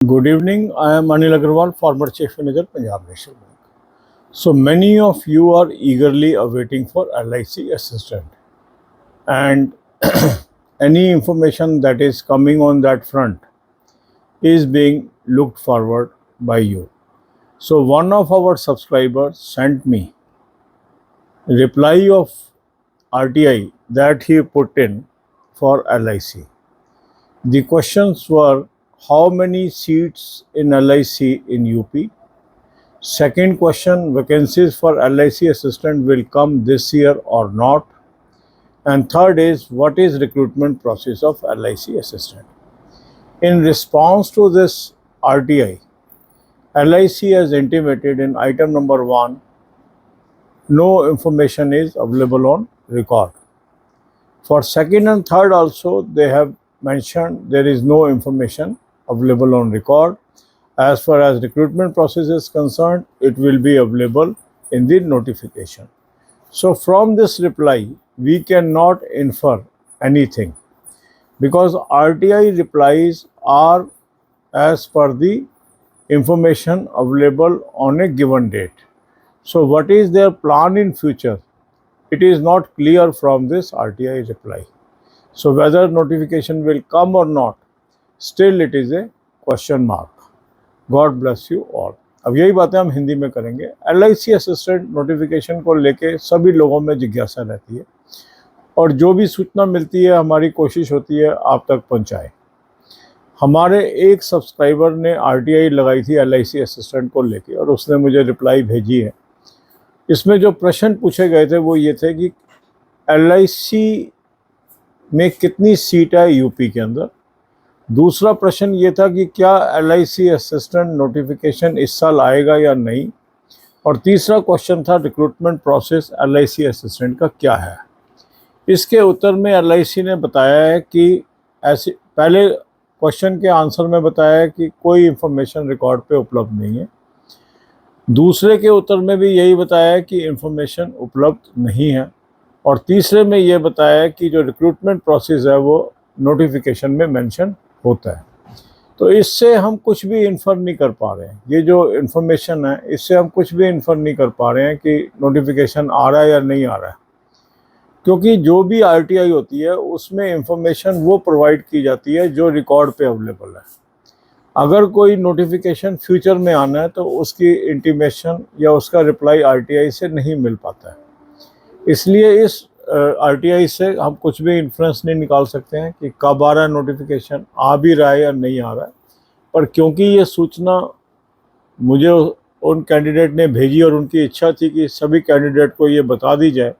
Good evening. I am Anil Agarwal, former Chief Manager, Punjab National Bank. So many of you are eagerly awaiting for LIC assistant, and any information that is coming on that front is being looked forward by you. So one of our subscribers sent me reply of RTI that he put in for LIC. The questions were, how many seats in LIC in UP? Second question, vacancies for LIC assistant will come this year or not? And third is, what is recruitment process of LIC assistant? In response to this RTI, LIC has intimated in item number 1, no information is available on record. For second and third also, they have mentioned there is no information available on record. As far as recruitment process is concerned, it will be available in the notification. So from this reply, we cannot infer anything because RTI replies are as per the information available on a given date. So what is their plan in future? It is not clear from this RTI reply. So whether notification will come or not, still it is a question mark. God bless you all. अब यही बातें हम हिंदी में करेंगे। LIC assistant notification को लेके सभी लोगों में जिज्ञासा रहती है और जो भी सूचना मिलती है हमारी कोशिश होती है आप तक पहुंचाएं। हमारे एक सब्सक्राइबर ने RTI लगाई थी LIC असिस्टेंट को लेके और उसने मुझे रिप्लाई भेजी है। इसमें जो प्रश्न पूछे गए थे वो ये थे कि LIC में कितनी सीट है यूपी के अंदर। दूसरा प्रश्न ये था कि क्या LIC असिस्टेंट नोटिफिकेशन इस साल आएगा या नहीं, और तीसरा क्वेश्चन था रिक्रूटमेंट प्रोसेस LIC असिस्टेंट का क्या है। इसके उत्तर में LIC ने बताया है कि ऐसे पहले क्वेश्चन के आंसर में बताया है कि कोई इंफॉर्मेशन रिकॉर्ड पे उपलब्ध नहीं है। दूसरे के उत्तर में भी यही बताया है कि इंफॉर्मेशन उपलब्ध नहीं है, और तीसरे में ये बताया है कि जो रिक्रूटमेंट प्रोसेस है वो नोटिफिकेशन में मेंशन होता है। तो इससे हम कुछ भी इन्फर नहीं कर पा रहे हैं। ये जो इन्फॉर्मेशन है इससे हम कुछ भी इन्फर नहीं कर पा रहे हैं कि नोटिफिकेशन आ रहा है या नहीं आ रहा है, क्योंकि जो भी RTI होती है उसमें इंफॉर्मेशन वो प्रोवाइड की जाती है जो रिकॉर्ड पे अवेलेबल है। अगर कोई नोटिफिकेशन फ्यूचर में आना है तो उसकी इंटीमेशन या उसका रिप्लाई RTI से नहीं मिल पाता है। इसलिए इस RTI से हम कुछ भी इन्फ्लुएंस नहीं निकाल सकते हैं कि कब आ रहा है नोटिफिकेशन, आ भी रहा है या नहीं आ रहा है। पर क्योंकि ये सूचना मुझे उन कैंडिडेट ने भेजी और उनकी इच्छा थी कि सभी कैंडिडेट को ये बता दी जाए,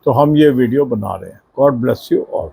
तो हम ये वीडियो बना रहे हैं। God bless you all.